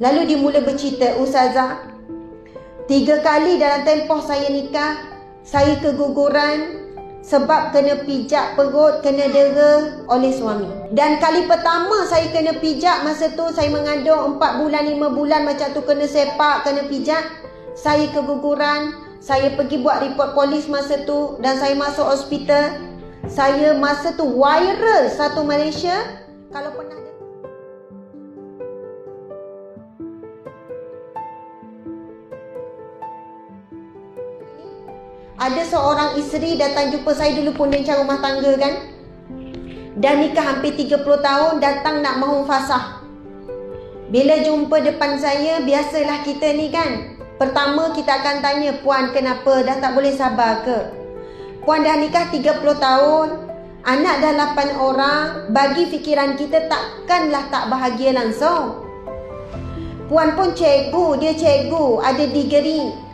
Lalu dia mula bercerita, "Ustazah, 3 kali dalam tempoh saya nikah, saya keguguran sebab kena pijak perut, kena dera oleh suami. Dan kali pertama saya kena pijak, masa tu saya mengandung 4 bulan, 5 bulan macam tu, kena sepak, kena pijak. Saya keguguran, saya pergi buat report polis masa tu dan saya masuk hospital. Saya masa tu viral satu Malaysia. Kalau pernah ada seorang isteri datang jumpa saya dulu, pun rencana rumah tangga kan. Dan nikah hampir 30 tahun, datang nak mahu fasah. Bila jumpa depan saya, biasalah kita ni kan. Pertama kita akan tanya, "Puan kenapa? Dah tak boleh sabar ke? Puan dah nikah 30 tahun, anak dah 8 orang, bagi fikiran kita takkanlah tak bahagia langsung. Puan pun cikgu, dia cikgu, ada degree.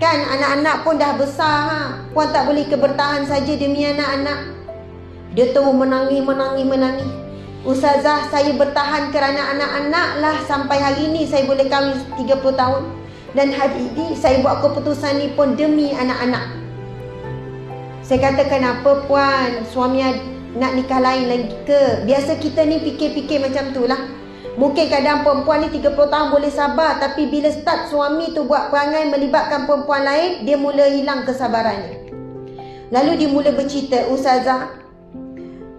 Kan anak-anak pun dah besar ha. Puan tak boleh ke bertahan saja demi anak-anak?" Dia terus menangis. "Ustazah, saya bertahan kerana anak-anak lah sampai hari ni saya boleh kahwin 30 tahun. Dan hari ini saya buat keputusan ni pun demi anak-anak." Saya kata, "Kenapa puan? Suami nak nikah lain lagi ke?" Biasa kita ni fikir-fikir macam tu lah. Mungkin kadang perempuan ni 30 tahun boleh sabar, tapi bila start suami tu buat perangai melibatkan perempuan lain, dia mula hilang kesabarannya. Lalu dia mula bercerita, "Ustazah,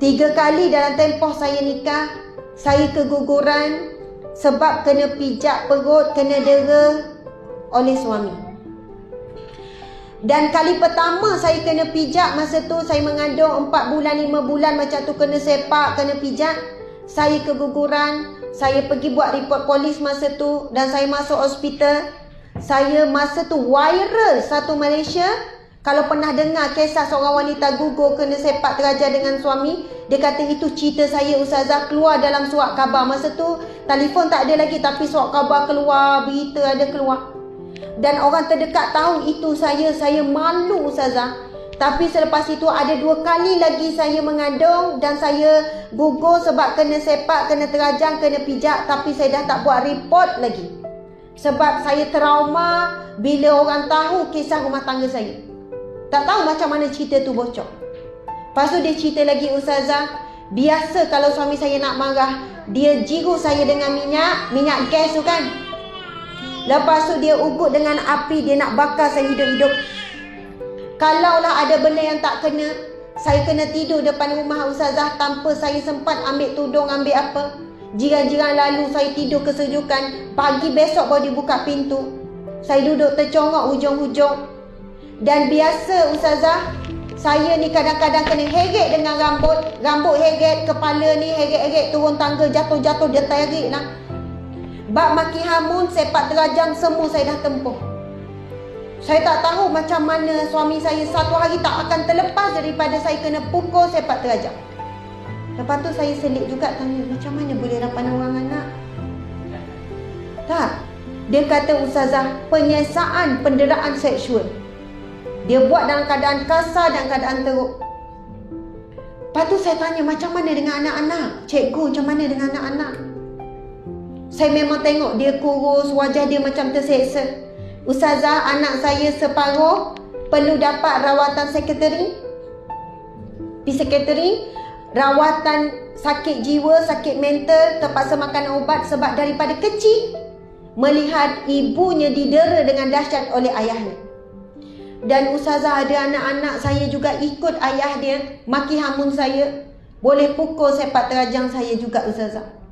3 kali dalam tempoh saya nikah, saya keguguran sebab kena pijak perut, kena dera oleh suami. Dan kali pertama saya kena pijak, masa tu saya mengandung 4 bulan, 5 bulan macam tu, kena sepak, kena pijak. Saya keguguran, saya pergi buat report polis masa tu dan saya masuk hospital. Saya masa tu viral satu Malaysia. Kalau pernah dengar kisah seorang wanita gugur kena sepak terajar dengan suami, dia kata itu cerita saya Ustazah, keluar dalam surat khabar. Masa tu telefon tak ada lagi, tapi surat khabar keluar, berita ada keluar. Dan orang terdekat tahu itu saya malu Ustazah. Tapi selepas itu ada 2 kali lagi saya mengandung dan saya gugur sebab kena sepak, kena terajang, kena pijak. Tapi saya dah tak buat report lagi. Sebab saya trauma bila orang tahu kisah rumah tangga saya. Tak tahu macam mana cerita tu bocor. Lepas tu dia cerita lagi, "Ustazah, biasa kalau suami saya nak marah, dia jiru saya dengan minyak gas tu kan. Lepas tu dia ugut dengan api, dia nak bakar saya hidup-hidup. Kalaulah ada benda yang tak kena, saya kena tidur depan rumah Ustazah tanpa saya sempat ambil tudung, ambil apa. Jiran-jiran lalu saya tidur kesejukan. Pagi besok baru dibuka pintu. Saya duduk tercongok hujung-hujung. Dan biasa Ustazah, saya ni kadang-kadang kena heret dengan rambut heret, kepala ni heret-heret, turun tangga jatuh-jatuh, dia terik lah. Bab maki hamun, sepak terajang, semua saya dah tempuh. Saya tak tahu macam mana suami saya satu hari tak akan terlepas daripada saya kena pukul sepak terajang." Lepas tu saya selit juga tanya, "Macam mana boleh 8 orang anak?" Tak. Dia kata, "Ustazah, penyiasaan penderaan seksual. Dia buat dalam keadaan kasar dan keadaan teruk." Lepas tu saya tanya, "Macam mana dengan anak-anak? Cikgu, macam mana dengan anak-anak?" Saya memang tengok dia kurus, wajah dia macam terseksa. "Ustazah, anak saya separuh perlu dapat rawatan psikiatri, rawatan sakit jiwa, sakit mental, terpaksa makan ubat sebab daripada kecil melihat ibunya didera dengan dahsyat oleh ayahnya. Dan Ustazah, ada anak-anak saya juga ikut ayah dia maki hamun saya, boleh pukul sepak terajang saya juga Ustazah.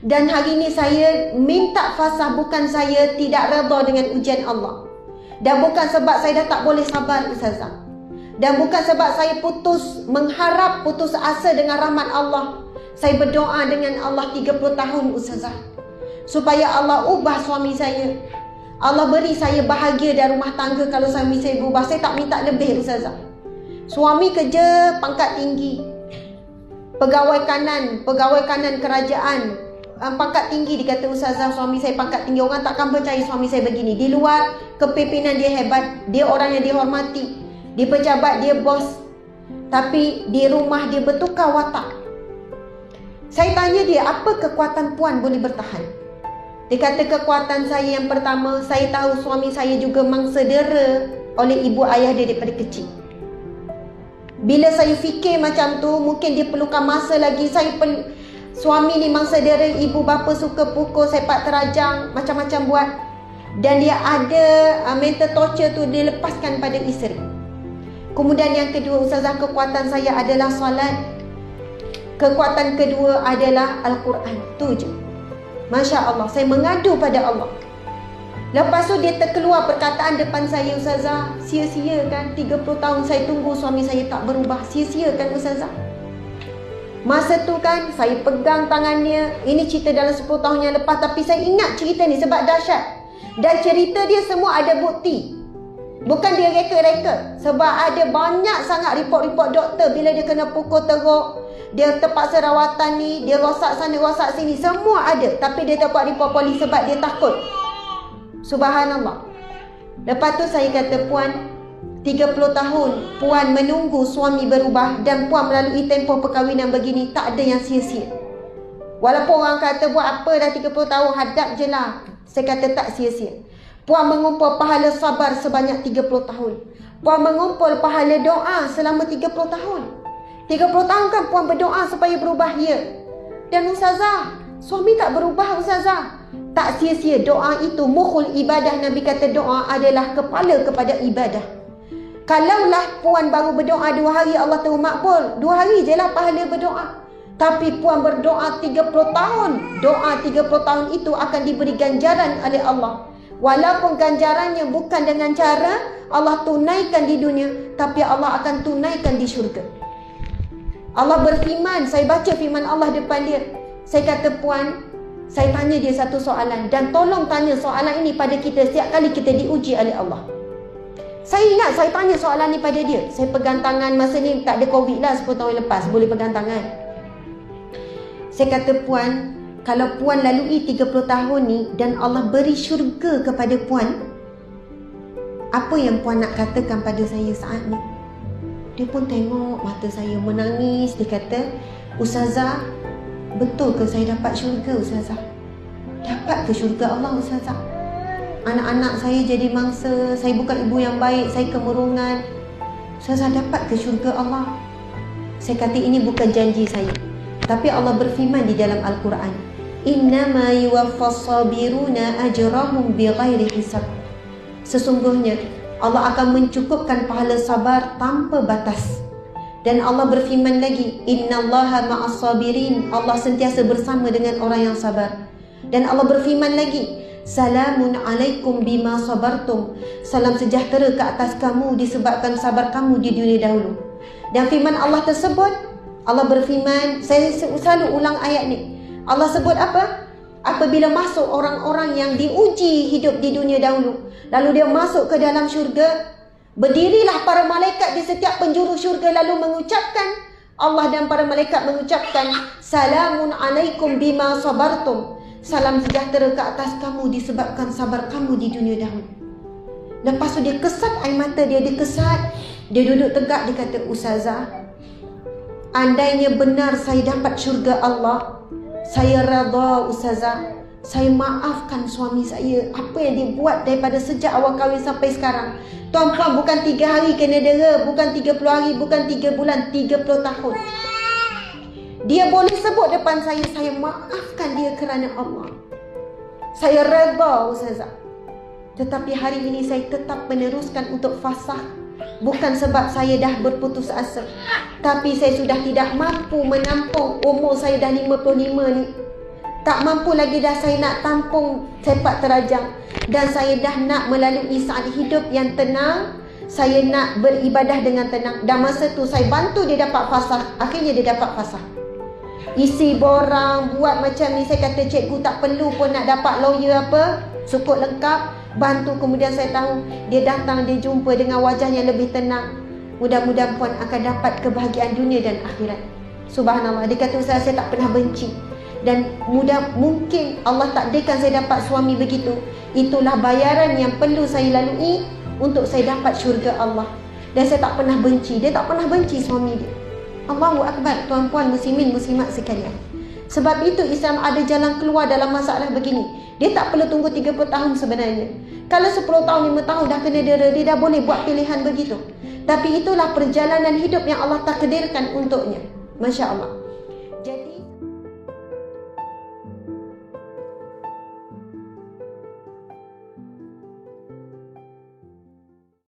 Dan hari ini saya minta fasah, bukan saya tidak redha dengan ujian Allah. Dan bukan sebab saya dah tak boleh sabar Ustazah. Dan bukan sebab saya putus asa dengan rahmat Allah. Saya berdoa dengan Allah 30 tahun Ustazah, supaya Allah ubah suami saya. Allah beri saya bahagia dan rumah tangga kalau suami saya berubah. Saya tak minta lebih Ustazah. Suami kerja pangkat tinggi, pegawai kanan kerajaan, pangkat tinggi. Dikata Ustazah, suami saya pangkat tinggi. Orang takkan percaya suami saya begini. Di luar kepimpinan dia hebat, dia orang yang dihormati, di pejabat dia bos, tapi di rumah dia bertukar watak. Saya tanya dia, "Apa kekuatan puan boleh bertahan?" Dia kata kekuatan saya yang pertama, saya tahu suami saya juga mangsa dera oleh ibu ayah dia daripada kecil. Bila saya fikir macam tu, mungkin dia perlukan masa lagi. Suami ni mangsa dera, ibu bapa suka pukul, sepak terajang, macam-macam buat. Dan dia ada mental torture tu dia lepaskan pada isteri. Kemudian yang kedua, Ustazah, kekuatan saya adalah solat. Kekuatan kedua adalah Al-Quran. Tu je. Masya Allah, saya mengadu pada Allah. Lepas tu dia terkeluar perkataan depan saya, Ustazah, sia-sia kan 30 tahun saya tunggu suami saya tak berubah. Sia-sia kan Ustazah. Masa tu kan saya pegang tangannya. Ini cerita dalam 10 tahun yang lepas, tapi saya ingat cerita ni sebab dahsyat. Dan cerita dia semua ada bukti. Bukan dia reka-reka. Sebab ada banyak sangat report-report doktor bila dia kena pukul teruk, dia terpaksa rawatan ni, dia rosak sana, rosak sini, semua ada. Tapi dia tak buat report polis sebab dia takut. Subhanallah. Lepas tu saya kata, Puan, 30 tahun Puan menunggu suami berubah dan Puan melalui tempoh perkahwinan begini, tak ada yang sia-sia. Walaupun orang kata buat apa dah 30 tahun, hadap je lah. Saya kata tak sia-sia. Puan mengumpul pahala sabar sebanyak 30 tahun. Puan mengumpul pahala doa selama 30 tahun. 30 tahun kan Puan berdoa supaya berubah, ya. Dan Ustazah, suami tak berubah Ustazah. Tak sia-sia doa itu. Mukhul ibadah, Nabi kata doa adalah kepala kepada ibadah. Kalaulah Puan baru berdoa 2 hari, Allah tahu makbul. 2 hari je lah pahala berdoa. Tapi Puan berdoa 30 tahun. Doa 30 tahun itu akan diberi ganjaran oleh Allah. Walaupun ganjarannya bukan dengan cara Allah tunaikan di dunia, tapi Allah akan tunaikan di syurga. Allah berfirman, saya baca firman Allah depan dia. Saya kata, Puan, saya tanya dia satu soalan, dan tolong tanya soalan ini pada kita setiap kali kita diuji oleh Allah. Saya ingat saya tanya soalan ni pada dia. Saya pegang tangan, masa ni tak ada COVID lah, 10 tahun lepas boleh pegang tangan. Saya kata, Puan, kalau Puan lalui 30 tahun ni dan Allah beri syurga kepada Puan, apa yang Puan nak katakan pada saya saat ni? Dia pun tengok mata saya menangis. Dia kata, Ustazah, betul ke saya dapat syurga Ustazah? Dapat ke syurga Allah Ustazah? Anak-anak saya jadi mangsa, saya bukan ibu yang baik, saya kemurungan. Ustazah, dapat ke syurga Allah? Saya kata, ini bukan janji saya, tapi Allah berfirman di dalam Al-Quran, innama yuwaffas sabiruna ajrahum bighairi hisab. Sesungguhnya Allah akan mencukupkan pahala sabar tanpa batas. Dan Allah berfirman lagi, innallaha ma'as sabirin. Allah sentiasa bersama dengan orang yang sabar. Dan Allah berfirman lagi, salamun alaikum bima sabartum. Salam sejahtera ke atas kamu disebabkan sabar kamu di dunia dahulu. Dan firman Allah tersebut, Allah berfirman, saya selalu ulang ayat ni. Allah sebut apa? Apabila masuk orang-orang yang diuji hidup di dunia dahulu, lalu dia masuk ke dalam syurga, berdirilah para malaikat di setiap penjuru syurga lalu mengucapkan, Allah dan para malaikat mengucapkan, salamun alaikum bima sabartum. Salam sejahtera ke atas kamu disebabkan sabar kamu di dunia dahulu. Lepas tu dia kesat air mata dia kesat. Dia duduk tegak, dia kata, Ustazah, andainya benar saya dapat syurga Allah, saya redha Ustazah. Saya maafkan suami saya apa yang dia buat daripada sejak awal kahwin sampai sekarang. Tuan-puan, bukan 3 hari kena dera, bukan 30 hari, bukan 3 bulan, 30 tahun. Dia boleh sebut depan saya maafkan dia kerana Allah. Saya redha Ustazah. Tetapi hari ini saya tetap meneruskan untuk fasah. Bukan sebab saya dah berputus asa, tapi saya sudah tidak mampu menampung. Umur saya dah 55 ni, tak mampu lagi dah saya nak tampung sepak terajang. Dan saya dah nak melalui saat hidup yang tenang. Saya nak beribadah dengan tenang. Dan masa tu saya bantu dia dapat fasah. Akhirnya dia dapat fasah. Isi borang, buat macam ni. Saya kata, cikgu tak perlu pun nak dapat lawyer apa, cukup lengkap. Bantu. Kemudian saya tahu dia datang, dia jumpa dengan wajah yang lebih tenang. Mudah-mudahan Puan akan dapat kebahagiaan dunia dan akhirat. Subhanallah. Dia kata, Ustaz, saya tak pernah benci. Dan mungkin Allah takdirkan saya dapat suami begitu. Itulah bayaran yang perlu saya lalui untuk saya dapat syurga Allah. Dan saya tak pernah benci. Dia tak pernah benci suami dia. Allahu Akbar. Tuan-puan muslimin muslimat sekalian, Sebab itu Islam ada jalan keluar dalam masalah begini. Dia tak perlu tunggu 30 tahun sebenarnya. Kalau 10 tahun, 5 tahun dah kena dera, dia dah boleh buat pilihan begitu. Tapi itulah perjalanan hidup yang Allah takdirkan untuknya. Masya Allah.